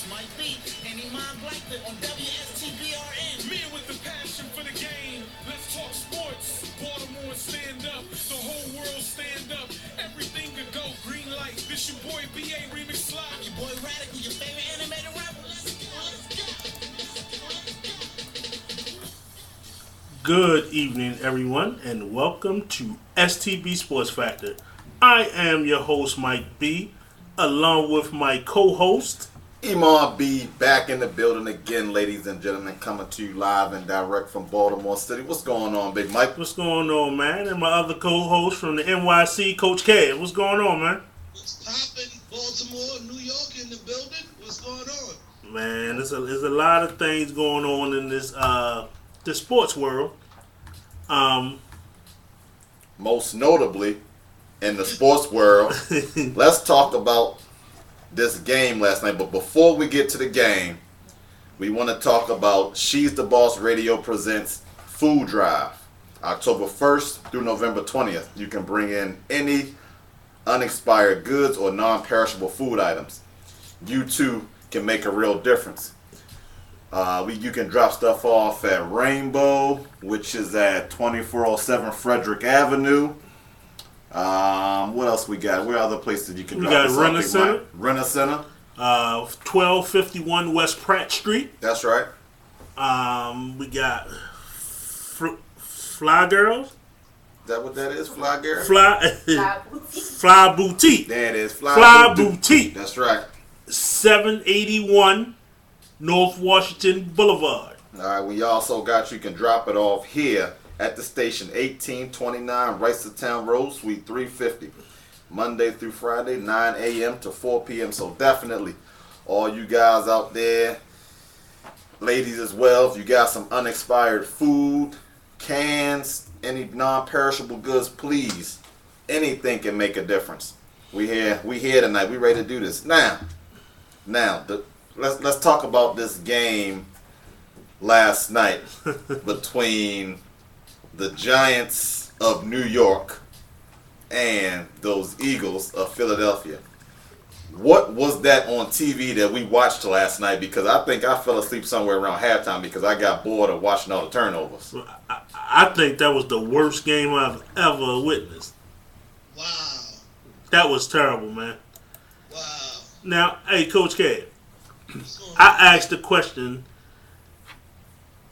Might be any mind like it on WSTBRN. Men with the passion for the game. Let's talk sports. Baltimore stand up. The whole world stand up. Everything could go green light. This your boy BA Remix Live. Your boy Radical, your favorite animated rapper. Let's go. Good evening, everyone, and welcome to STB Sports Factor. I am your host, Mike B, along with my co-host, Iman B, back in the building again, ladies and gentlemen, coming to you live and direct from Baltimore City. What's going on, Big Mike? What's going on, man? And my other co-host from the NYC, Coach K. What's going on, man? What's poppin'? Baltimore, New York in the building. What's going on? Man, there's a lot of things going on in this the sports world. Most notably, in the sports world, let's talk about this game last night. But before we get to the game, we want to talk about She's the Boss Radio presents Food Drive. October 1st through November 20th. You can bring in any unexpired goods or non-perishable food items. You too can make a real difference. You can drop stuff off at Rainbow, which is at 2407 Frederick Avenue. What else we got? Where other places you can drop got this Renner off? Center. Renner Center. 1251 West Pratt Street. That's right. We got Fly Girls. Is that what that is? Fly Girl? Fly Boutique. There it is. Fly Boutique. That's right. 781 North Washington Boulevard. All right, we also got you can drop it off here at the station, 1829 Reisterstown Road, Suite 350. Monday through Friday, 9 a.m. to 4 p.m. So definitely, all you guys out there, ladies as well, if you got some unexpired food, cans, any non-perishable goods, please, anything can make a difference. We here tonight. We ready to do this. Now, let's talk about this game last night between the Giants of New York and those Eagles of Philadelphia. What was that on TV that we watched last night? Because I think I fell asleep somewhere around halftime because I got bored of watching all the turnovers. I think that was the worst game I've ever witnessed. Wow. That was terrible, man. Wow. Now, hey, Coach K, What's going on? I asked the question,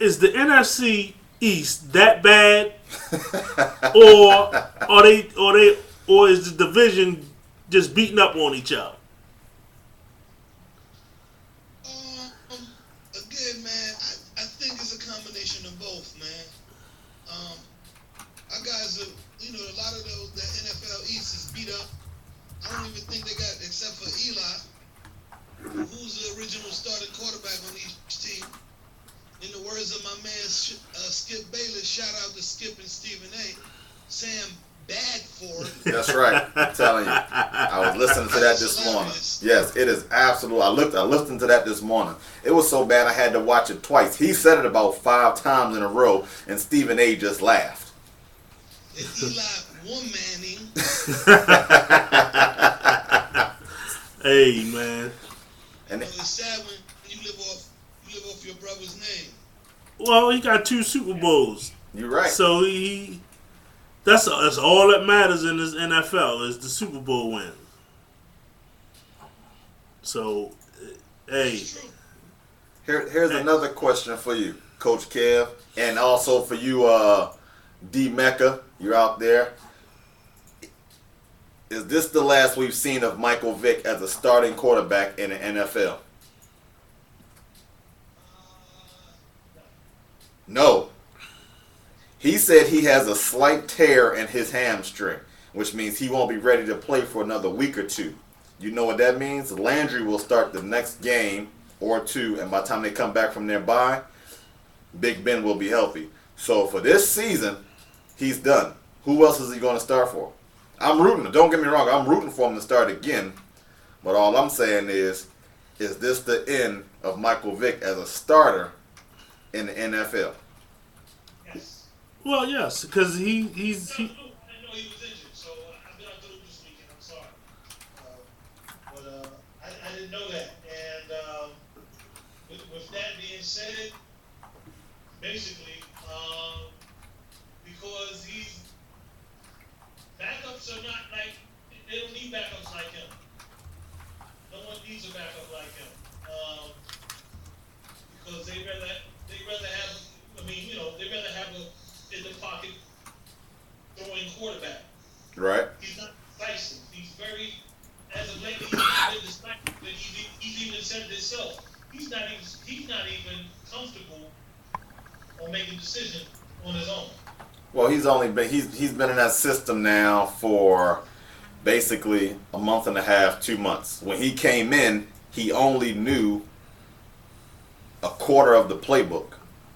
is the NFC East that bad? or is the division just beating up on each other? Again, man, I think it's a combination of both, man. Our guys are, a lot of the NFL East is beat up. I don't even think they got, except for Eli, who's the original starting quarterback on each team. In the words of my man Skip Bayless, shout out to Skip and Stephen A. Sam Bagford. That's right. I'm telling you. I was listening to that this morning. Yes, it is absolute. I listened to that this morning. It was so bad I had to watch it twice. He said it about 5 times in a row, and Stephen A. just laughed. And Eli one-manning. Hey, man. And It's sad when you live off your brother's name. Well, he got 2 Super Bowls. you're right. So that's all that matters in this NFL is the Super Bowl win. So, hey. Here's another question for you, Coach Kev, and also for you, D Mecca. You're out there. Is this the last we've seen of Michael Vick as a starting quarterback in the NFL? No. He said he has a slight tear in his hamstring, which means he won't be ready to play for another week or 2. You know what that means? Landry will start the next game or 2, and by the time they come back from their bye, Big Ben will be healthy. So for this season, he's done. Who else is he going to start for? I'm rooting. Don't get me wrong. I'm rooting for him to start again. But all I'm saying is this the end of Michael Vick as a starter in the NFL? Yes. Well, yes, because he's I know he was injured, so I've been out the loop this weekend. I'm sorry. But I didn't know that. And with that being said, basically, because backups are not like, they don't need backups like him. No one needs a backup like him. Because they rather have, they rather have a in the pocket throwing quarterback. Right. He's not decisive. He's very, as of lately, he's been decisive. But he's even said it himself. He's not even comfortable on making decisions on his own. Well, he's been in that system now for basically a month and a half, 2 months. When he came in, he only knew a quarter of the playbook.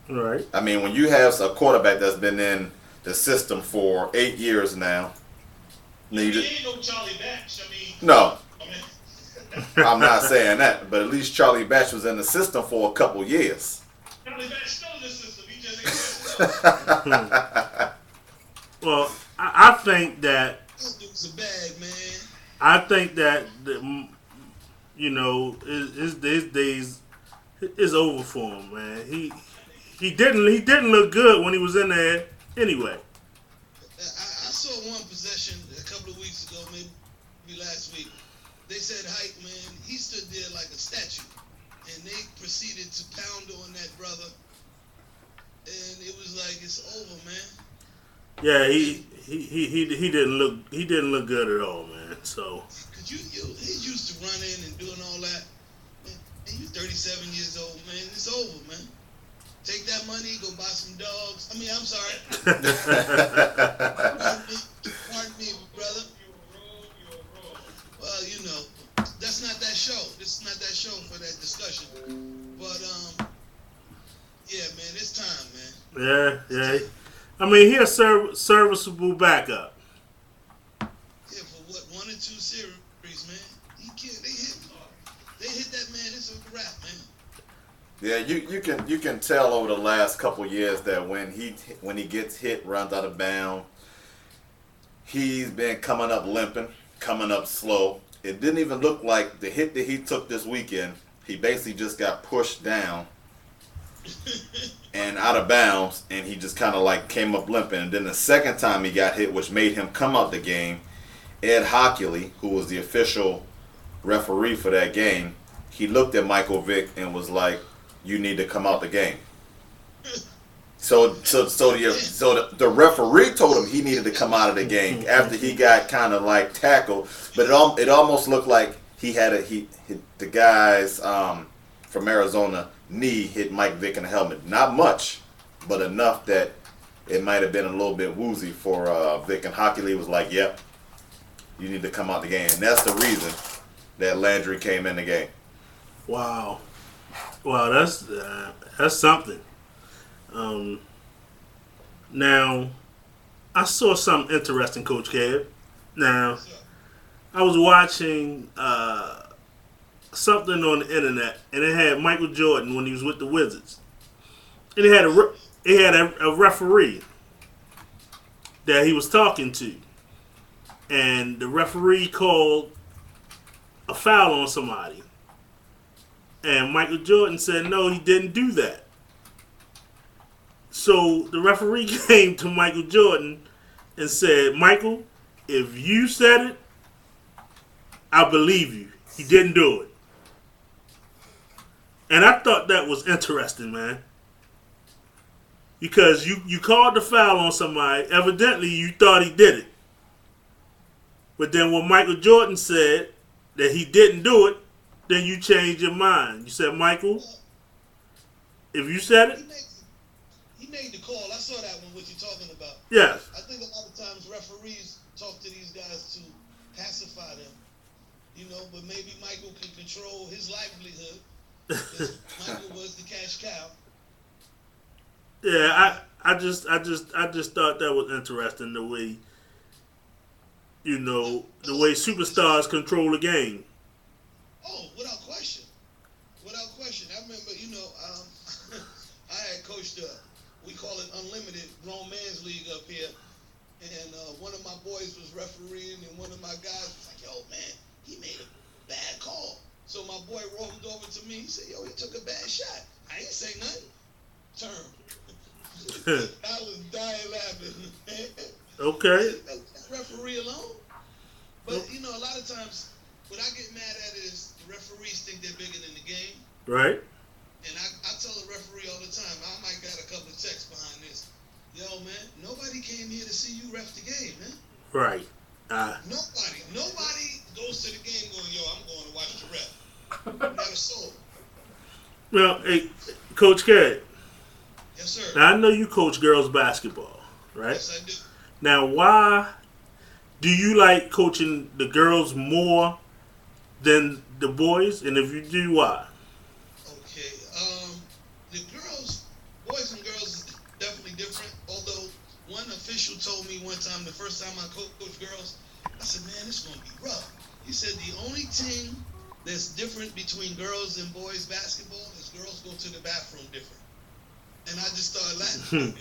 Right. I mean, when you have a quarterback that's been in the system for 8 years now, He ain't no Charlie Batch. No. I'm not saying that, but at least Charlie Batch was in the system for a couple years. Charlie Batch still in the system. He just ain't. Well, I think that. It's a bag, man. I think that his days is over for him, man. He didn't look good when he was in there anyway. I saw one possession a couple of weeks ago, maybe last week. They said, Hype, man, he stood there like a statue. And they proceeded to pound on that brother. And it was like, it's over, man. Yeah, he didn't look good at all, man. So. Cause he's used to running and doing all that. And you're 37 years old, man. It's over, man. Take that money, go buy some dogs. I'm sorry. Pardon me, brother. Well, that's not that show. This is not that show for that discussion. But yeah, man, it's time, man. Yeah. I mean, he a serviceable backup. Yeah, for what, 1 or 2 series, man. He can't. They hit that man. It's a wrap, man. Yeah, you can tell over the last couple years that when he gets hit, runs out of bounds, he's been coming up limping, coming up slow. It didn't even look like the hit that he took this weekend. He basically just got pushed down and out of bounds, and he just kind of like came up limping. And then the second time he got hit, which made him come out the game, Ed Hockley, who was the official referee for that game, he looked at Michael Vick and was like, "You need to come out the game." So the referee told him he needed to come out of the game after he got kind of like tackled. But it almost looked like the guys from Arizona knee hit Mike Vick in the helmet. Not much, but enough that it might have been a little bit woozy for Vick. And Hockley was like, "Yep, you need to come out the game." And that's the reason that Landry came in the game. Wow, that's something. Now, I saw something interesting, Coach Kev. Now, I was watching something on the internet, and it had Michael Jordan when he was with the Wizards, and it had a referee that he was talking to, and the referee called a foul on somebody. And Michael Jordan said, no, he didn't do that. So the referee came to Michael Jordan and said, Michael, if you said it, I believe you. He didn't do it. And I thought that was interesting, man. Because you called the foul on somebody. Evidently, you thought he did it. But then when Michael Jordan said that he didn't do it, then you changed your mind. You said, Michael, if you said it. He made the call. I saw that one, what you're talking about. Yes. I think a lot of times referees talk to these guys to pacify them. But maybe Michael can control his livelihood. Michael was the cash cow. Yeah, I just thought that was interesting, the way, the way superstars control the game. Oh, without question. Without question. I remember, I had coached we call it Unlimited Grown Man's League up here. And one of my boys was refereeing, and one of my guys was like, yo, man, he made a bad call. So my boy rolled over to me. He said, "Yo, he took a bad shot." I ain't say nothing. Term. I was dying laughing. Okay. Referee alone. But you know, a lot of times, what I get mad at is the referees think they're bigger than the game. Right. And I tell the referee all the time, I might got a couple of texts behind this. Yo, man, nobody came here to see you ref the game, man. Right. Nobody goes to the game going, yo, I'm going to watch the ref. Not a soul. Well, hey, Coach K. Yes, sir. Now I know you coach girls basketball, right? Yes, I do. Now, why do you like coaching the girls more than the boys? And if you do, why? Okay. The girls, boys and girls is definitely different. Although one official told me one time, the first time I coached girls, I said, man, it's going to be rough. He said the only thing that's different between girls and boys basketball is girls go to the bathroom different. And I just started laughing.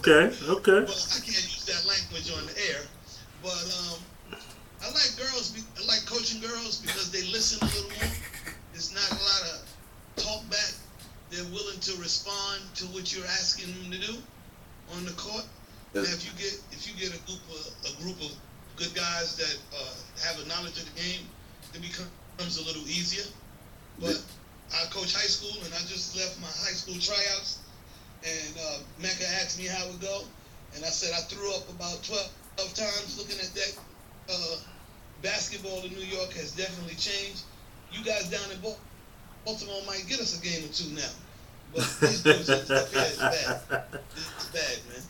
Okay. Well, I can't use that language on the air. But I like girls. I like coaching girls because they listen a little more. There's not a lot of talk back. They're willing to respond to what you're asking them to do on the court. And if you get a group of good guys that have a knowledge of the game, it becomes a little easier. But I coach high school, and I just left my high school tryouts, and Mecca asked me how it go, and I said I threw up about 12 times. Looking at that, basketball in New York has definitely changed. You guys down in Baltimore might get us a game or two now, but these dudes up here is bad. It's bad, man.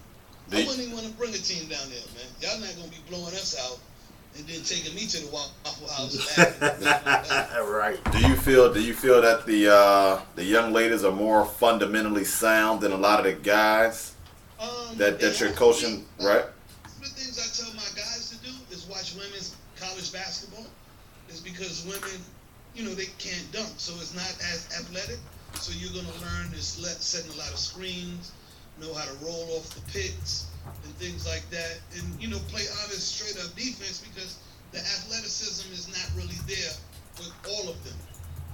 I wouldn't even want to bring a team down there, man. Y'all not gonna be blowing us out and then taking me to the Waffle House. Right. Do you feel that the young ladies are more fundamentally sound than a lot of the guys that you're coaching, right? One of the things I tell my guys to do is watch women's college basketball. Is because women, you know, they can't dunk, so it's not as athletic. So you're gonna learn this setting a lot of screens, know how to roll off the picks and things like that, and you know, play honest, straight up defense because the athleticism is not really there with all of them.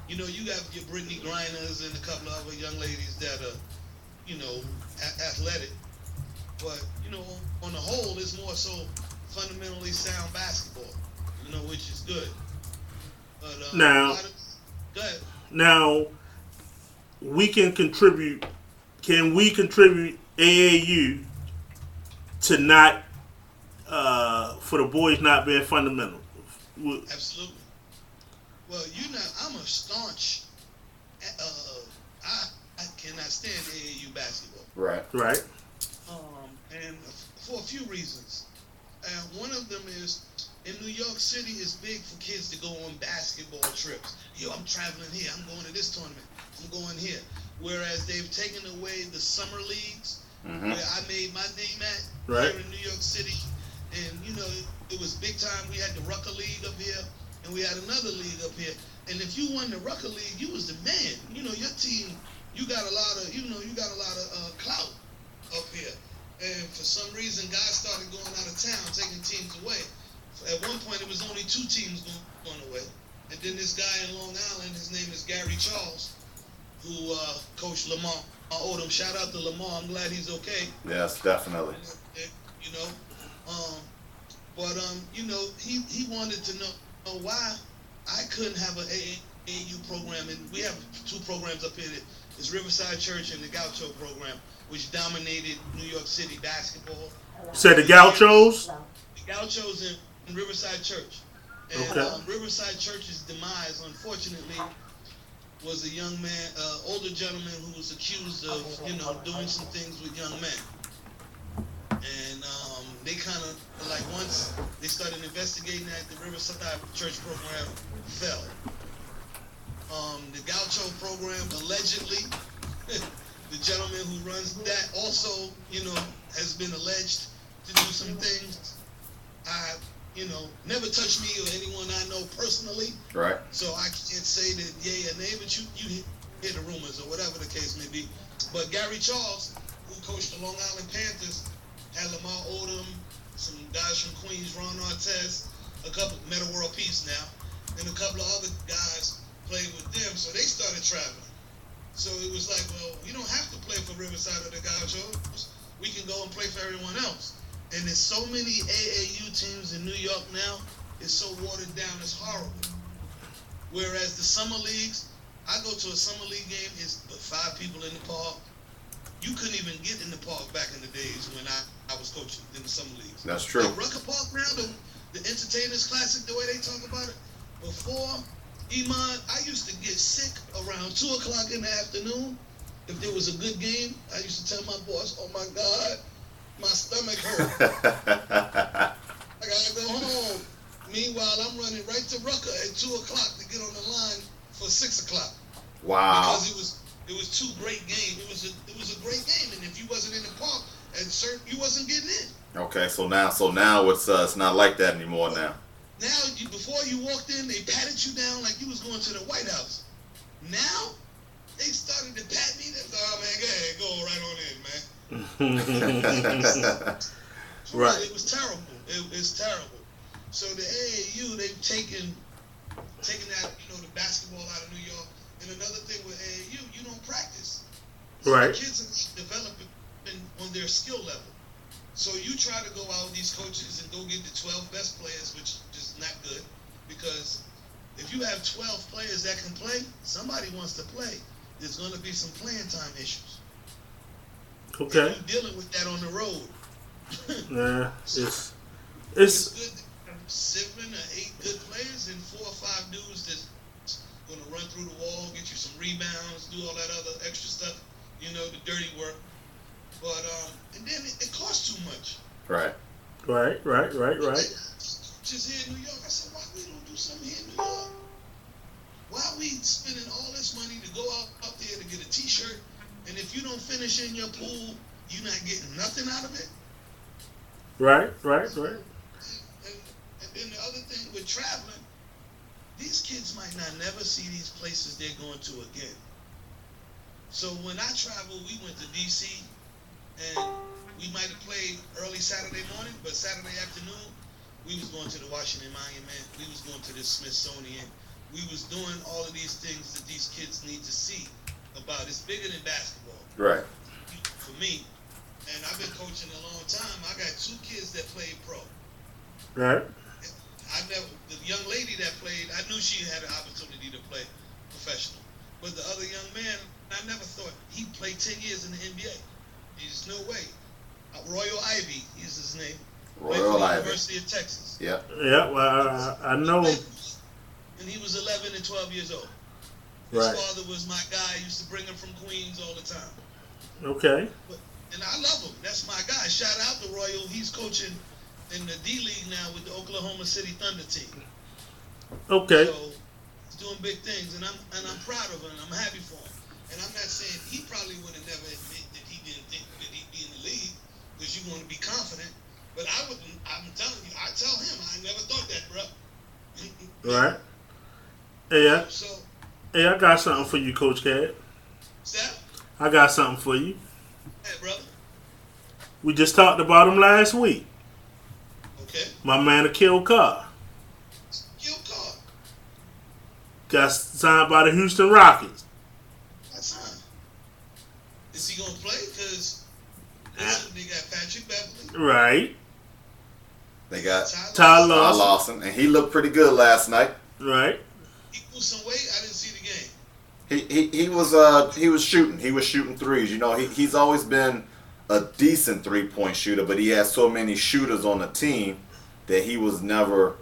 You know, you have your Brittany Griners and a couple of other young ladies that are, you know, athletic, but you know, on the whole, it's more so fundamentally sound basketball. You know, which is good. But now, go ahead. Now, we can contribute. Can we contribute AAU to not for the boys not being fundamental? Absolutely. Well, you know, I'm a staunch. I cannot stand AAU basketball. Right. Right. And for a few reasons. One of them is in New York City, it's big for kids to go on basketball trips. Yo, I'm traveling here. I'm going to this tournament. I'm going here. Whereas they've taken away the summer leagues, where I made my name at here in New York City. And, you know, it was big time. We had the Rucker League up here, and we had another league up here. And if you won the Rucker League, you was the man. You know, your team, you got a lot of clout up here. And for some reason, guys started going out of town, taking teams away. At one point, it was only 2 teams going away. And then this guy in Long Island, his name is Gary Charles, who coached Lamar Odom. Shout out to Lamar. I'm glad he's okay. Yes, definitely. You know, you know, he wanted to know why I couldn't have an AAU program, and we have 2 programs up here. It's Riverside Church and the Gaucho program, which dominated New York City basketball. Said the Gauchos? The Gauchos in Riverside Church. And Riverside Church's demise, unfortunately, was a young man, older gentleman who was accused of, you know, doing some things with young men. And they kind of, like, once they started investigating that, the Riverside Church program fell. The Gaucho program, allegedly, the gentleman who runs that also, you know, has been alleged to do some things. You know, never touched me or anyone I know personally. Right. So I can't say that yay or nay, but you hear the rumors or whatever the case may be. But Gary Charles, who coached the Long Island Panthers, had Lamar Odom, some guys from Queens, Ron Artest, a couple, Meta World Peace now, and a couple of other guys play with them, so they started traveling. So it was like, well, we don't have to play for Riverside or the Gauchos. We can go and play for everyone else. And there's so many AAU teams in New York now, it's so watered down, it's horrible. Whereas the summer leagues, I go to a summer league game, it's 5 people in the park. You couldn't even get in the park back in the days when I was coaching in the summer leagues. That's true. Like Rucker Park now, the Entertainers Classic, the way they talk about it, before, Iman, I used to get sick around 2 o'clock in the afternoon. If there was a good game, I used to tell my boss, oh my God, my stomach hurt. I gotta go home. Meanwhile, I'm running right to Rucker at 2 o'clock to get on the line for 6 o'clock. Wow. Because it was 2 great games. It was a great game, and if you wasn't in the park at certain, you wasn't getting in. Okay, so now it's not like that anymore now. Now, before you walked in, they patted you down like you was going to the White House. Now, they started to pat me. They was like, oh, man, go right on in, man. Right. It was terrible. It's terrible. So the AAU, they've taken that, the basketball out of New York. And another thing with AAU, you don't practice. So Right. the kids are developing on their skill level. So you try to go out with these coaches and go get the 12 best players, which is not good, because if you have 12 players that can play, somebody wants to play. There's going to be some playing time issues. Okay. And you're dealing with that on the road. Yeah. It's It's good to have 7 or 8 good players and 4 or 5 dudes that's going to run through the wall, get you some rebounds, do all that other extra stuff, the dirty work. But and then it costs too much. Right. right. Just here in New York, I said, why we don't do something here in New York? Why are we spending all this money to go out there to get a T-shirt, and if you don't finish in your pool, you're not getting nothing out of it? Right. And then the other thing with traveling, these kids might not never see these places they're going to again. So when I traveled, we went to D.C., and we might have played early Saturday morning, but Saturday afternoon, we was going to the Washington Monument, we was going to the Smithsonian, we was doing all of these things that these kids need to see about. It's bigger than basketball. Right. For me, and I've been coaching a long time, I got 2 kids that played pro. Right. The young lady that played, I knew she had an opportunity to play professional. But the other young man, I never thought he'd play 10 years in the NBA. There's no way. Royal Ivy is his name. Royal Ivy. University of Texas. Yeah. Yeah. Well, I know. And he was 11 and 12 years old. His Right. father was my guy. I used to bring him from Queens all the time. Okay. And I love him. That's my guy. Shout out to Royal. He's coaching in the D-League now with the Oklahoma City Thunder team. Okay. So he's doing big things, and I'm proud of him. And I'm happy for him. And I'm not saying he probably would have never admit that he didn't think that he'd be in the league, because you want to be confident. But I wouldn't. I'm telling you, I tell him I never thought that, bro. Right. Yeah. So Hey, I got something for you, Coach Cad. Steph, I got something for you. hey, brother. We just talked about him last week. Okay. My man, Akil Carr, Gil Carr. got signed by the Houston Rockets. That's fine. Is he gonna play? Because they got Patrick Beverly, Right. They got Ty Ty Lawson. Lawson, and he looked pretty good last night. Right. He lose some weight. I didn't see the game. He was shooting. He was shooting threes. He's always been a decent 3-point shooter, but he has so many shooters on the team that he was never,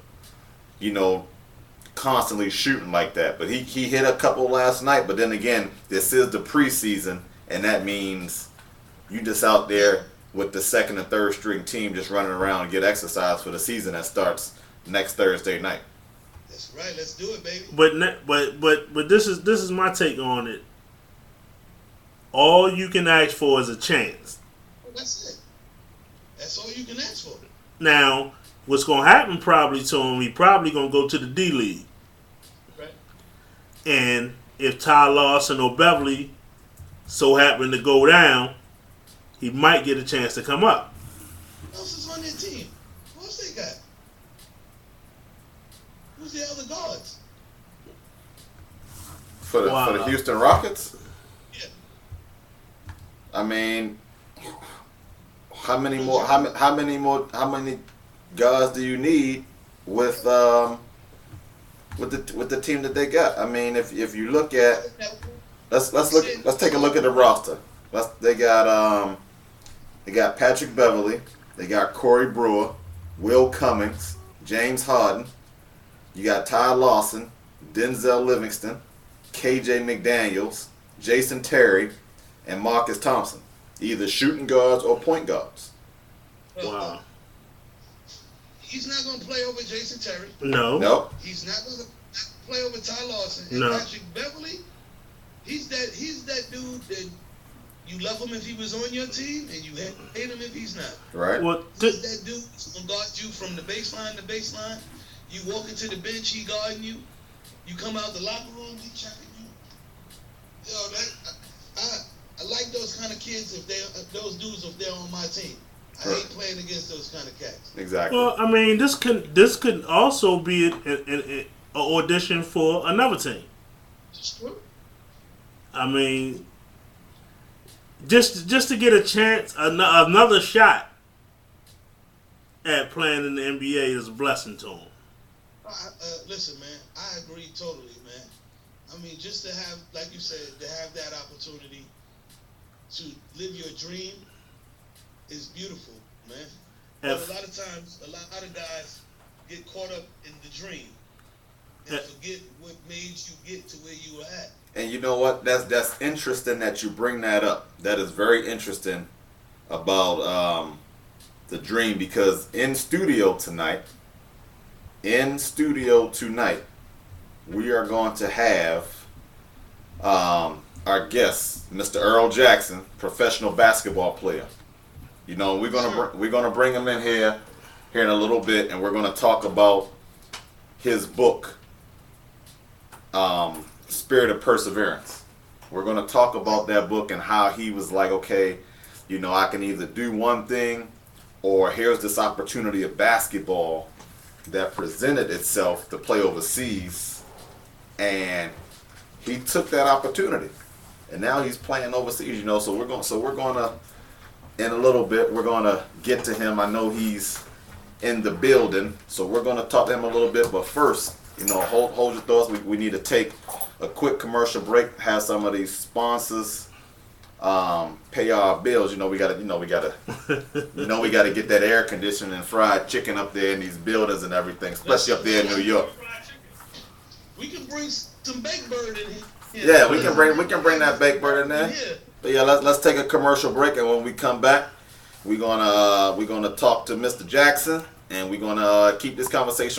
constantly shooting like that. But he hit a couple last night. But then again, this is the preseason, and that means you just out there with the second and third string team just running around and get exercise for the season that starts next Thursday night. That's right. Let's do it, baby. But this is my take on it. All you can ask for is a chance. That's it. That's all you can ask for. Now, what's going to happen probably to him, he probably going to go to the D-League. Right. And if Ty Lawson or Beverly so happen to go down, he might get a chance to come up. Who else is on their team? Who else they got? Who's the other guards? for the Houston Rockets. Yeah. I mean, how many guys do you need with the team that they got? I mean, if you look at let's take a look at the roster. They got Patrick Beverly, they got Corey Brewer, Will Cummings, James Harden. You got Ty Lawson, Denzel Livingston, KJ McDaniels, Jason Terry, and Marcus Thompson. Either shooting guards or point guards. Wow. He's not going to play over Jason Terry. No. Nope. He's not going to play over Ty Lawson. And No. Patrick Beverly, he's that dude that you love him if he was on your team and you hate him if he's not. Right. Well, He's that dude who's going to guard you from the baseline to baseline. You walk into the bench, he guarding you. You come out the locker room, he checking you. Yo, I like those kind of kids if those dudes if they're on my team. I hate playing against those kind of cats. Exactly. well, I mean, this could also be an audition for another team. It's true. I mean, just to get a chance, another shot at playing in the NBA is a blessing to him. Listen, man, I agree totally, man. I mean, just to have, like you said, to have that opportunity to live your dream is beautiful, man. But a lot of times, a lot of guys get caught up in the dream and forget what made you get to where you were at. And you know what? That's interesting that you bring that up. That is very interesting about the dream, because in studio tonight, we are going to have our guest, Mr. Earl Jackson, professional basketball player. You know, we're gonna bring him in here in a little bit, and we're gonna talk about his book, Spirit of Perseverance. We're gonna talk about that book and how he was like, okay, you know, I can either do one thing, or here's this opportunity of basketball that presented itself to play overseas, and he took that opportunity, and now he's playing overseas. You know, so we're gonna in a little bit we're gonna get to him. I know he's in the building, so we're gonna talk to him a little bit. But first, you know, hold your thoughts. We need to take a quick commercial break. Have some of these sponsors pay our bills. We gotta get that air conditioning and fried chicken up there in these buildings and everything, especially up there in New York. We can bring some baked bird in here. Yeah, we can bring that baked bird in there. Yeah. But yeah, let's take a commercial break, and when we come back, we're gonna talk to Mr. Jackson, and we're gonna keep this conversation